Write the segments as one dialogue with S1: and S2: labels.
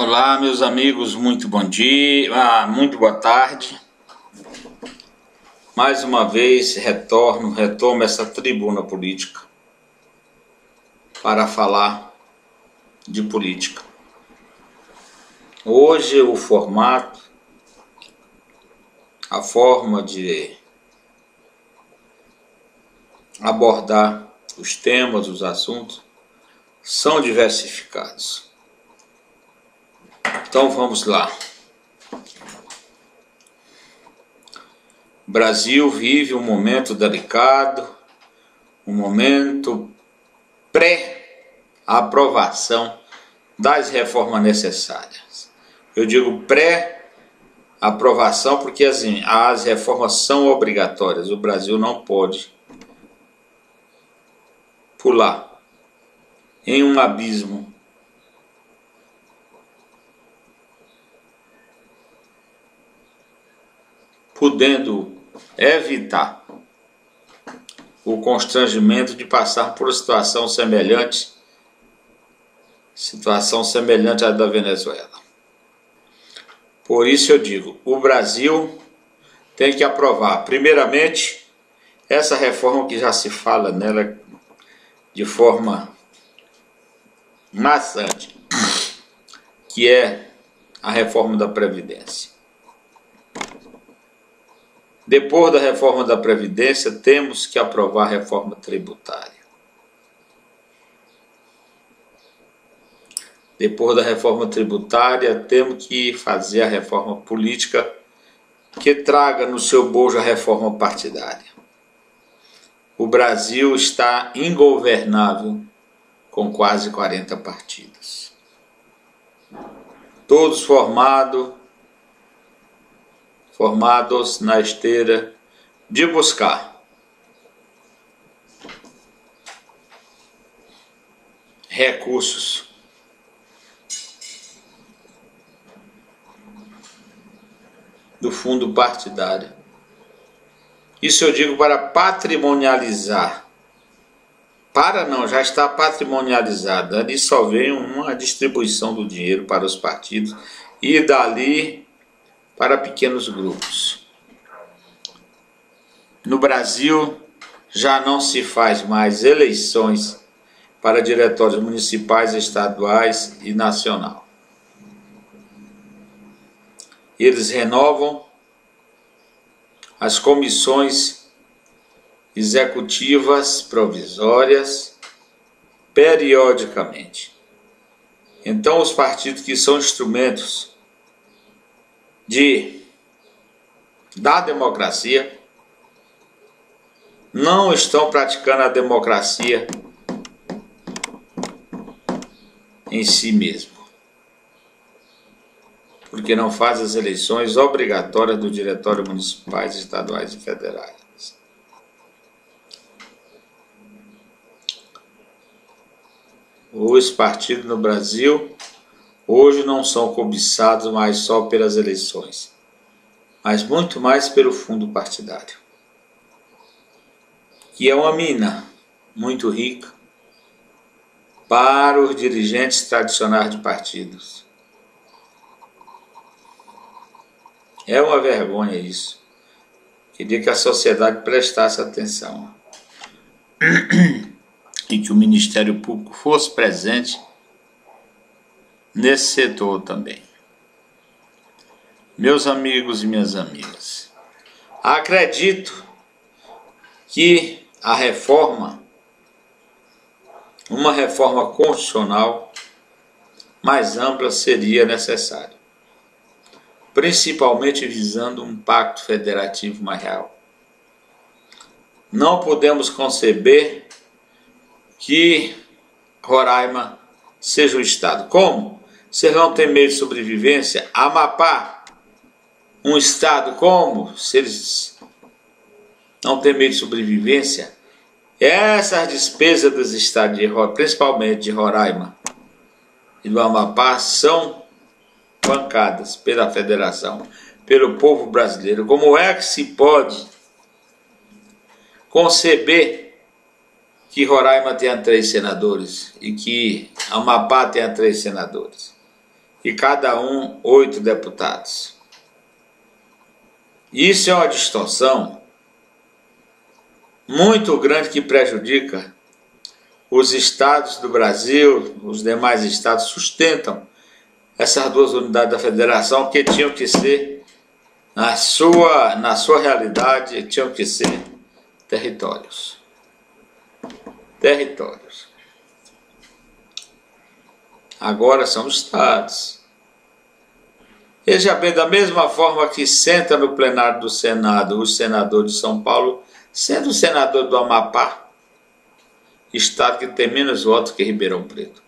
S1: Olá, meus amigos, muito bom dia, muito boa tarde. Mais uma vez retomo essa tribuna política para falar de política. Hoje o formato, a forma de abordar os temas, os assuntos, são diversificados. Então vamos lá. O Brasil vive um momento delicado, um momento pré-aprovação das reformas necessárias. Eu digo pré-aprovação porque as reformas são obrigatórias. O Brasil não pode pular em um abismo podendo evitar o constrangimento de passar por uma situação semelhante à da Venezuela. Por isso eu digo, o Brasil tem que aprovar, primeiramente, essa reforma que já se fala nela de forma maçante, que é a reforma da Previdência. Depois da reforma da Previdência, temos que aprovar a reforma tributária. Depois da reforma tributária, temos que fazer a reforma política que traga no seu bojo a reforma partidária. O Brasil está ingovernável com quase 40 partidos. Todos formados na esteira de buscar recursos do fundo partidário. Isso eu digo para patrimonializar. Já está patrimonializado. Ali só vem uma distribuição do dinheiro para os partidos e dali para pequenos grupos. No Brasil, já não se faz mais eleições para diretórios municipais, estaduais e nacional. Eles renovam as comissões executivas provisórias periodicamente. Então, os partidos que são instrumentos da democracia não estão praticando a democracia em si mesmo, porque não faz as eleições obrigatórias do diretório municipais, estaduais e federais. Os partidos no Brasil hoje não são cobiçados mais só pelas eleições, mas muito mais pelo fundo partidário, que é uma mina muito rica para os dirigentes tradicionais de partidos. É uma vergonha isso. Queria que a sociedade prestasse atenção e que o Ministério Público fosse presente nesse setor também. Meus amigos e minhas amigas, acredito que uma reforma constitucional mais ampla seria necessária, principalmente visando um pacto federativo mais real. Não podemos conceber que Roraima seja um estado. Como? Vocês não têm meio de sobrevivência? Amapá, um estado como? Se eles não têm meio de sobrevivência, essas despesas dos estados, principalmente de Roraima e do Amapá, são bancadas pela federação, pelo povo brasileiro. Como é que se pode conceber que Roraima tenha 3 senadores e que Amapá tenha 3 senadores? e cada um 8 deputados. Isso é uma distorção muito grande que prejudica os estados do Brasil. Os demais estados sustentam essas duas unidades da federação que tinham que ser, na sua realidade, tinham que ser territórios. Agora são estados. Veja bem, da mesma forma que senta no plenário do Senado o senador de São Paulo, sendo o senador do Amapá, estado que tem menos votos que Ribeirão Preto.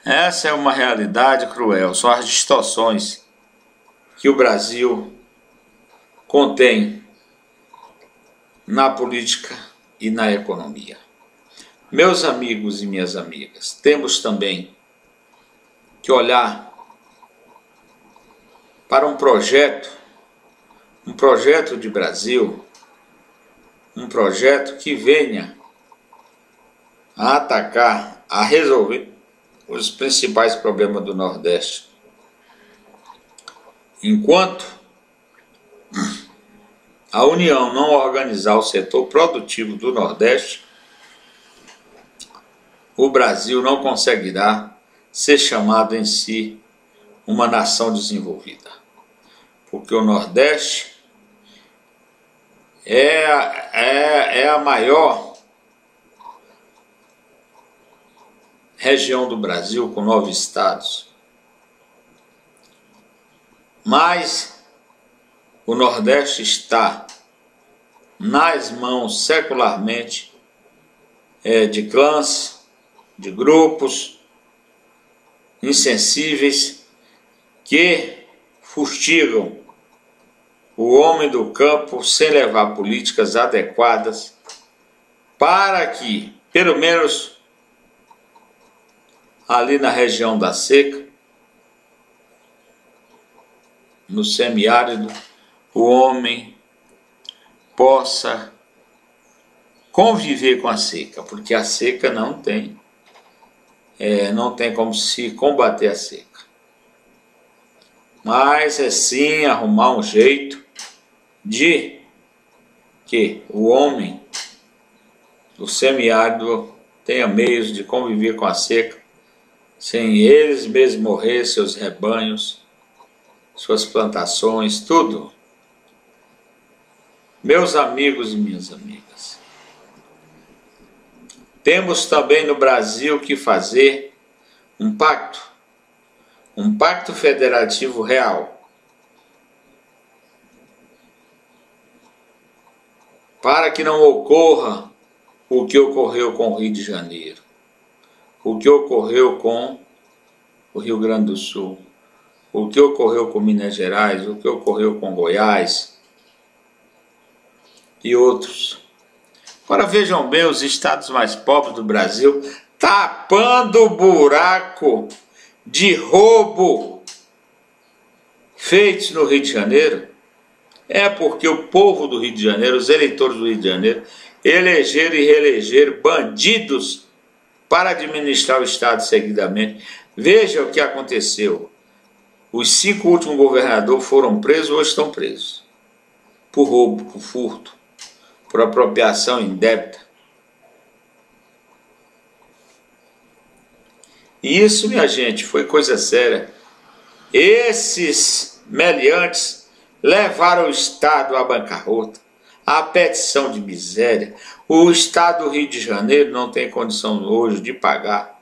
S1: Essa é uma realidade cruel, são as distorções que o Brasil contém na política e na economia. Meus amigos e minhas amigas, temos também que olhar para um projeto de Brasil, um projeto que venha a atacar, a resolver os principais problemas do Nordeste. Enquanto a União não organizar o setor produtivo do Nordeste, o Brasil não conseguirá ser chamado em si uma nação desenvolvida. Porque o Nordeste é a maior região do Brasil, com 9 estados. Mas o Nordeste está nas mãos secularmente de clãs, de grupos insensíveis que fustigam o homem do campo sem levar políticas adequadas para que, pelo menos ali na região da seca, no semiárido, o homem possa conviver com a seca, porque a seca não tem como se combater a seca. Mas é sim arrumar um jeito de que o homem do semiárido tenha meios de conviver com a seca, sem eles mesmos morrer, seus rebanhos, suas plantações, tudo. Meus amigos e minhas amigas, temos também no Brasil que fazer um pacto federativo real, para que não ocorra o que ocorreu com o Rio de Janeiro, o que ocorreu com o Rio Grande do Sul, o que ocorreu com Minas Gerais, o que ocorreu com Goiás e outros. Agora vejam bem os estados mais pobres do Brasil tapando o buraco de roubo feitos no Rio de Janeiro. É porque o povo do Rio de Janeiro, os eleitores do Rio de Janeiro, elegeram e reelegeram bandidos para administrar o estado seguidamente. Veja o que aconteceu. Os 5 últimos governadores foram presos ou estão presos por roubo, por furto, por apropriação indébita. E isso, minha gente, foi coisa séria. Esses meliantes levaram o Estado à bancarrota, à petição de miséria. O Estado do Rio de Janeiro não tem condição hoje de pagar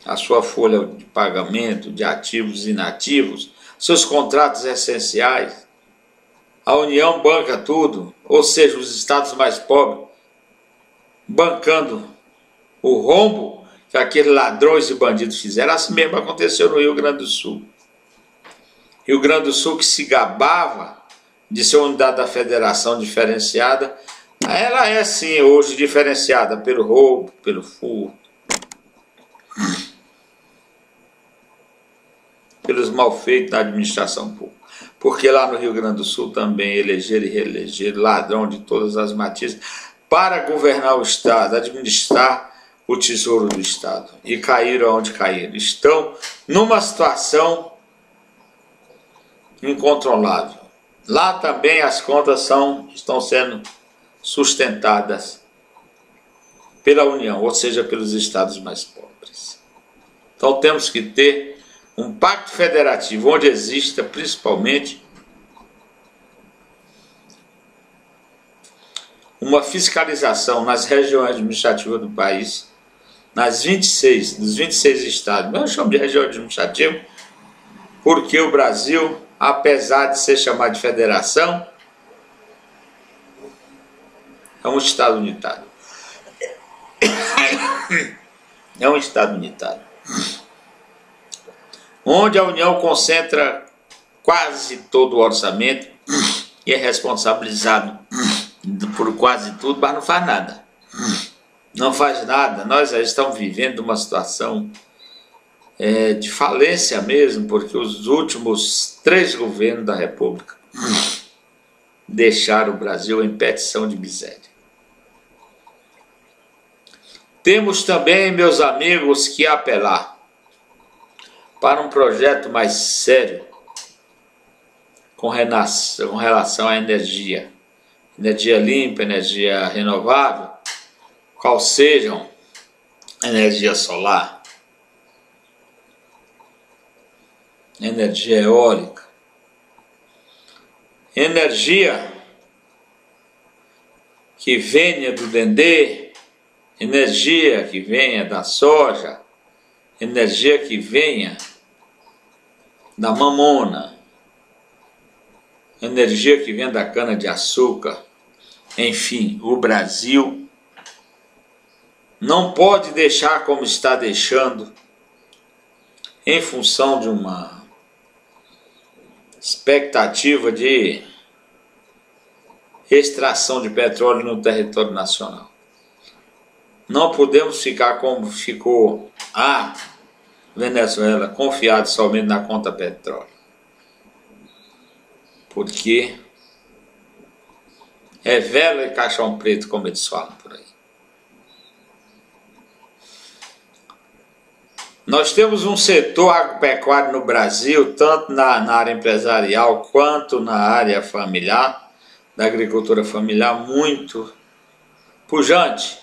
S1: a sua folha de pagamento de ativos e inativos, seus contratos essenciais. A União banca tudo, ou seja, os estados mais pobres bancando o rombo que aqueles ladrões e bandidos fizeram. Assim mesmo aconteceu no Rio Grande do Sul. Rio Grande do Sul, que se gabava de ser uma unidade da federação diferenciada, ela é sim hoje diferenciada pelo roubo, pelo furto, pelos malfeitos da administração pública. Porque lá no Rio Grande do Sul também elegeram e reelegeram ladrão de todas as matizes para governar o Estado, administrar o tesouro do Estado e caíram onde caíram. Estão numa situação incontrolável. Lá também as contas estão sendo sustentadas pela União, ou seja, pelos estados mais pobres. Então temos que ter um pacto federativo onde exista principalmente uma fiscalização nas regiões administrativas do país, dos 26 estados. Eu chamo de região administrativa porque o Brasil, apesar de ser chamado de federação, é um estado unitário. É um estado unitário, onde a União concentra quase todo o orçamento e é responsabilizado por quase tudo, mas não faz nada. Não faz nada. Nós já estamos vivendo uma situação de falência mesmo, porque os últimos 3 governos da República deixaram o Brasil em petição de miséria. Temos também, meus amigos, que apelar para um projeto mais sério com relação à energia limpa, energia renovável, qual sejam energia solar, energia eólica, energia que venha do dendê, energia que venha da soja, energia que venha da mamona, energia que venha da cana-de-açúcar. Enfim, o Brasil não pode deixar como está deixando, em função de uma expectativa de extração de petróleo no território nacional. Não podemos ficar como ficou a Venezuela, confiado somente na conta petróleo. Porque é vela e caixão preto, como eles falam por aí. Nós temos um setor agropecuário no Brasil, tanto na área empresarial quanto na área familiar, da agricultura familiar, muito pujante.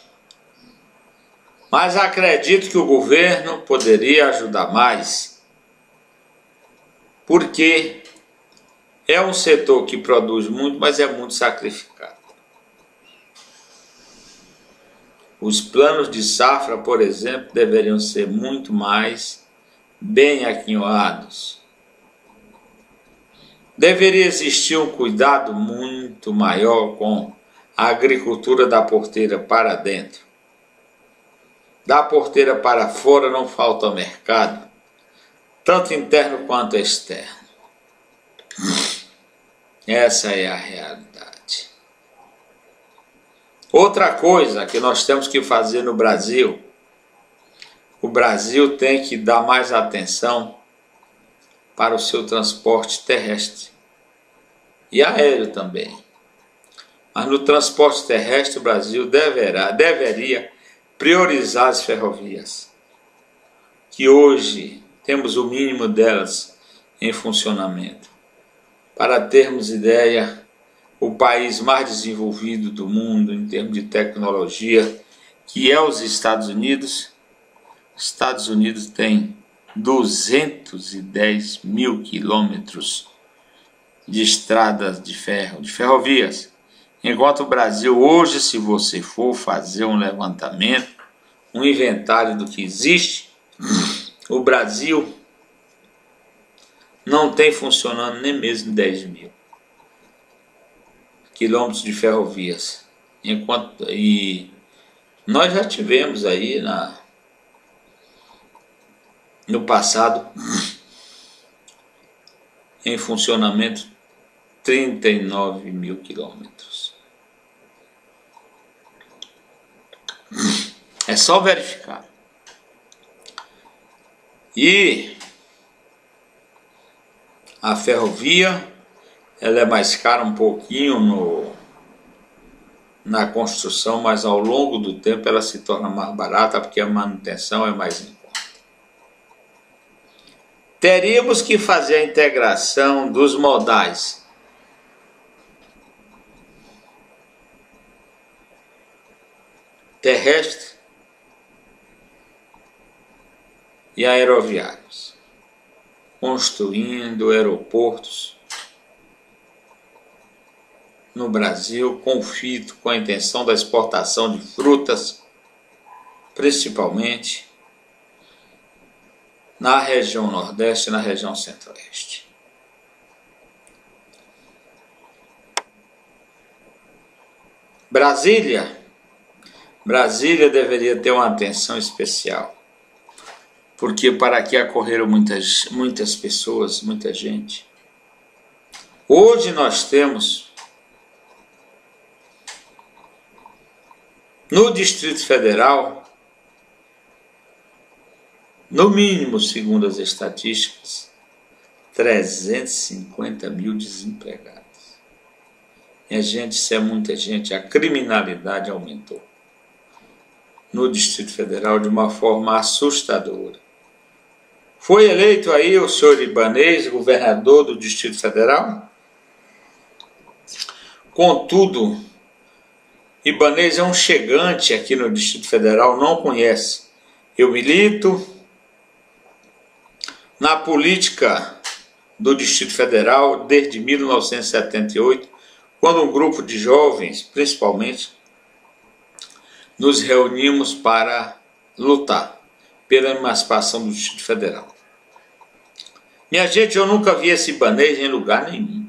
S1: Mas acredito que o governo poderia ajudar mais, porque é um setor que produz muito, mas é muito sacrificado. Os planos de safra, por exemplo, deveriam ser muito mais bem aquinhoados. Deveria existir um cuidado muito maior com a agricultura da porteira para dentro. Da porteira para fora não falta mercado, tanto interno quanto externo. Essa é a realidade. Outra coisa que nós temos que fazer no Brasil, o Brasil tem que dar mais atenção para o seu transporte terrestre e aéreo também. Mas no transporte terrestre o Brasil deveria priorizar as ferrovias, que hoje temos o mínimo delas em funcionamento. Para termos ideia, o país mais desenvolvido do mundo em termos de tecnologia, que é os Estados Unidos tem 210 mil quilômetros de estradas de ferro, de ferrovias. Enquanto o Brasil hoje, se você for fazer um levantamento, um inventário do que existe, o Brasil não tem funcionando nem mesmo 10 mil quilômetros de ferrovias. E nós já tivemos aí no passado em funcionamento 39 mil quilômetros. É só verificar. E a ferrovia, ela é mais cara um pouquinho na construção, mas ao longo do tempo ela se torna mais barata porque a manutenção é mais em conta. Teríamos que fazer a integração dos modais terrestre e aeroviários, construindo aeroportos no Brasil com fito, com a intenção da exportação de frutas, principalmente na região Nordeste e na região Centro-Oeste. Brasília deveria ter uma atenção especial, porque para aqui acorreram muitas pessoas, muita gente. Hoje nós temos no Distrito Federal, no mínimo, segundo as estatísticas, 350 mil desempregados. E isso é muita gente, a criminalidade aumentou no Distrito Federal de uma forma assustadora. Foi eleito aí o senhor Ibanez, governador do Distrito Federal. Contudo, Ibanez é um chegante aqui no Distrito Federal, não conhece. Eu milito na política do Distrito Federal desde 1978, quando um grupo de jovens, principalmente, nos reunimos para lutar pela emancipação do Distrito Federal. Minha gente, eu nunca vi esse Ibanez em lugar nenhum.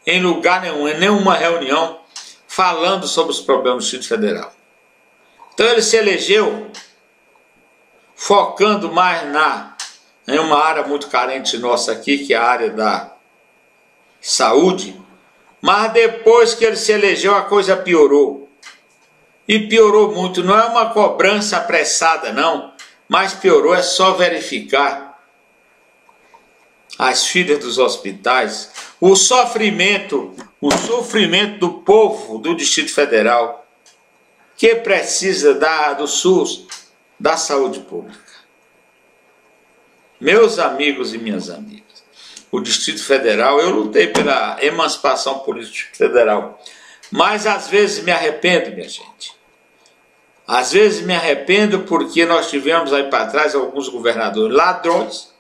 S1: Em lugar nenhum, em nenhuma reunião, falando sobre os problemas do Distrito Federal. Então ele se elegeu focando mais em uma área muito carente nossa aqui, que é a área da saúde, mas depois que ele se elegeu a coisa piorou. E piorou muito, não é uma cobrança apressada não, mas piorou, é só verificar as filas dos hospitais, o sofrimento do povo do Distrito Federal, que precisa do SUS, da saúde pública. Meus amigos e minhas amigas, o Distrito Federal, eu lutei pela emancipação política federal, mas às vezes me arrependo, minha gente. Às vezes me arrependo porque nós tivemos aí para trás alguns governadores ladrões,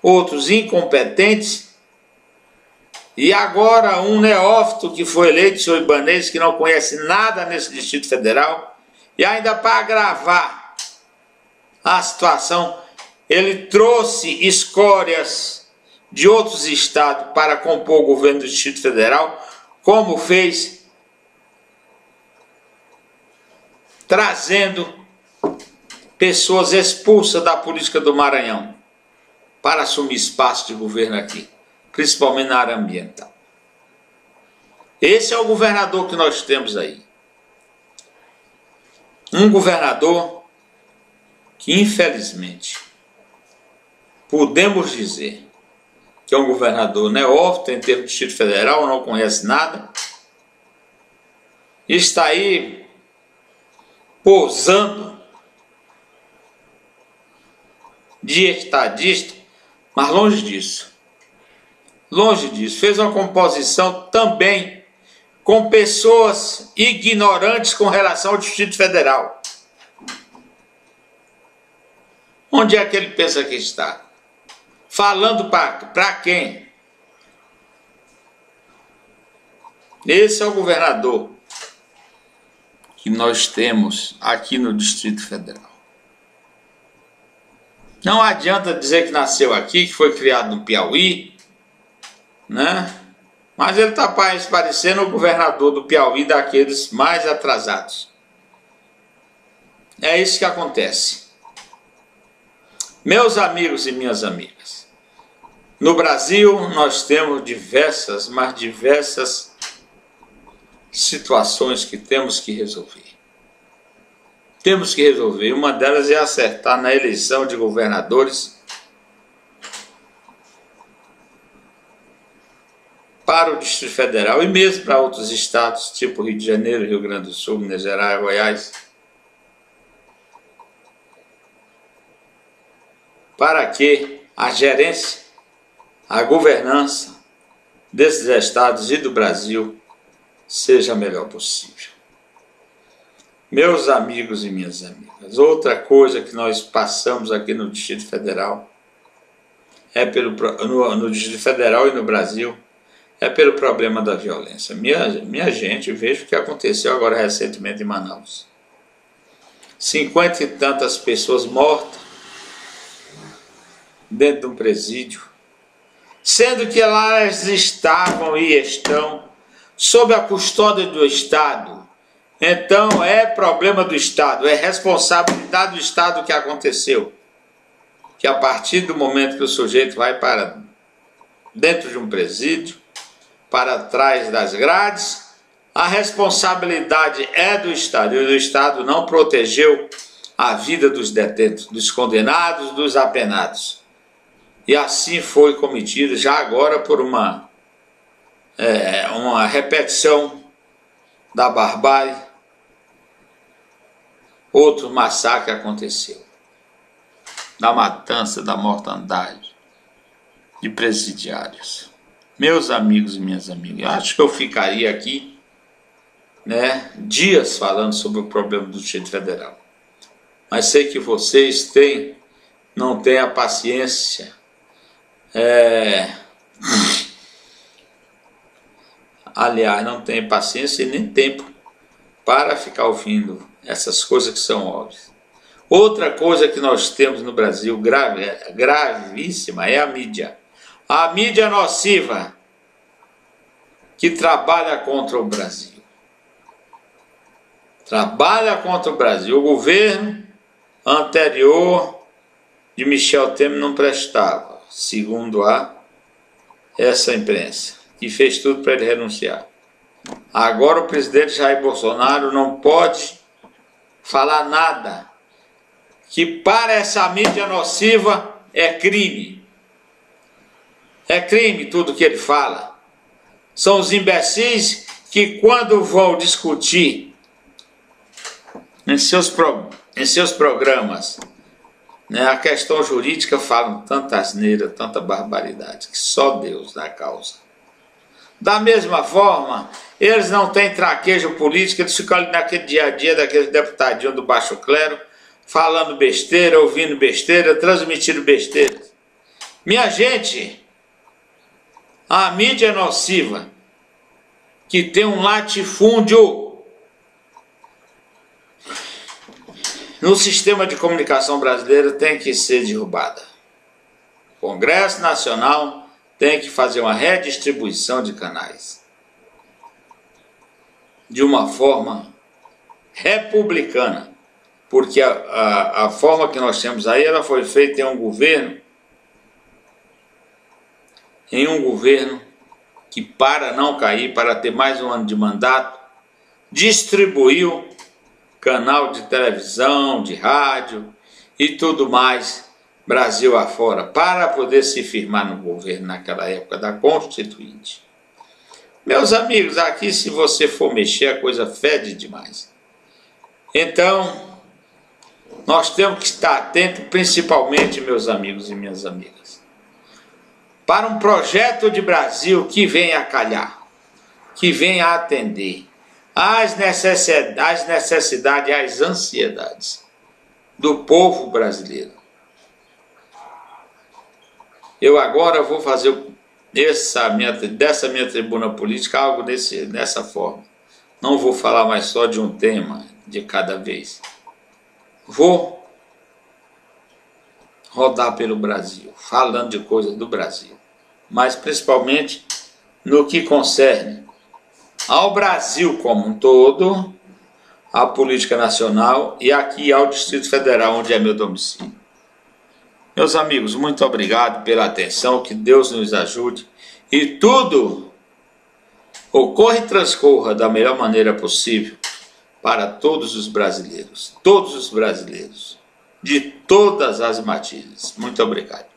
S1: outros incompetentes, e agora um neófito que foi eleito, o senhor Ibanez, que não conhece nada nesse Distrito Federal, e ainda para agravar a situação, ele trouxe escórias de outros estados para compor o governo do Distrito Federal, como fez trazendo pessoas expulsas da política do Maranhão para assumir espaço de governo aqui, principalmente na área ambiental. Esse é o governador que nós temos aí. Um governador que, infelizmente, podemos dizer que é um governador neófito em termos de Distrito Federal, não conhece nada, está aí posando de estadista, mas longe disso. Fez uma composição também com pessoas ignorantes com relação ao Distrito Federal. Onde é que ele pensa que está? Falando para quem? Esse é o governador que nós temos aqui no Distrito Federal. Não adianta dizer que nasceu aqui, que foi criado no Piauí, né? Mas ele está parecendo o governador do Piauí daqueles mais atrasados. É isso que acontece. Meus amigos e minhas amigas, no Brasil nós temos diversas situações que temos que resolver. Uma delas é acertar na eleição de governadores para o Distrito Federal e mesmo para outros estados, tipo Rio de Janeiro, Rio Grande do Sul, Minas Gerais, Goiás, para que a gerência, a governança desses estados e do Brasil seja a melhor possível. Meus amigos e minhas amigas, outra coisa que nós passamos aqui no Distrito Federal, no Distrito Federal e no Brasil, é pelo problema da violência. Minha gente, veja o que aconteceu agora recentemente em Manaus. 50 e tantas pessoas mortas dentro de um presídio, sendo que lá elas estavam e estão sob a custódia do Estado. Então é problema do Estado, é responsabilidade do Estado que aconteceu. Que a partir do momento que o sujeito vai para dentro de um presídio, para trás das grades, a responsabilidade é do Estado, e o Estado não protegeu a vida dos detentos, dos condenados, dos apenados. E assim foi cometido, já agora por uma repetição da barbárie, outro massacre aconteceu, da matança, da mortandade de presidiários. Meus amigos e minhas amigas, eu acho que eu ficaria aqui, dias falando sobre o problema do Distrito Federal. Mas sei que vocês não têm a paciência, aliás, não têm paciência e nem tempo para ficar ouvindo essas coisas que são óbvias. Outra coisa que nós temos no Brasil, gravíssima, é a mídia. A mídia nociva que trabalha contra o Brasil. Trabalha contra o Brasil. O governo anterior de Michel Temer não prestava, segundo essa imprensa, que fez tudo para ele renunciar. Agora o presidente Jair Bolsonaro não pode falar nada, que para essa mídia nociva é crime. É crime tudo que ele fala. São os imbecis que, quando vão discutir em seus programas a questão jurídica, falam tanta asneira, tanta barbaridade, que só Deus dá causa. Da mesma forma, eles não têm traquejo político, eles ficam ali naquele dia a dia daqueles deputadinhos do baixo clero, falando besteira, ouvindo besteira, transmitindo besteira. Minha gente, a mídia nociva, que tem um latifúndio no sistema de comunicação brasileiro, tem que ser derrubada. O Congresso Nacional tem que fazer uma redistribuição de canais de uma forma republicana, porque a forma que nós temos aí, ela foi feita em um governo que, para não cair, para ter mais um ano de mandato, distribuiu canal de televisão, de rádio e tudo mais, Brasil afora, para poder se firmar no governo naquela época da Constituinte. Meus amigos, aqui se você for mexer, a coisa fede demais. Então, nós temos que estar atentos, principalmente, meus amigos e minhas amigas, para um projeto de Brasil que venha a calhar, que venha a atender às necessidades e às ansiedades do povo brasileiro. Eu agora vou fazer dessa minha tribuna política algo dessa forma. Não vou falar mais só de um tema de cada vez. Vou rodar pelo Brasil, falando de coisas do Brasil, mas principalmente no que concerne ao Brasil como um todo, à política nacional e aqui ao Distrito Federal, onde é meu domicílio. Meus amigos, muito obrigado pela atenção, que Deus nos ajude e tudo ocorra e transcorra da melhor maneira possível para todos os brasileiros, de todas as matizes. Muito obrigado.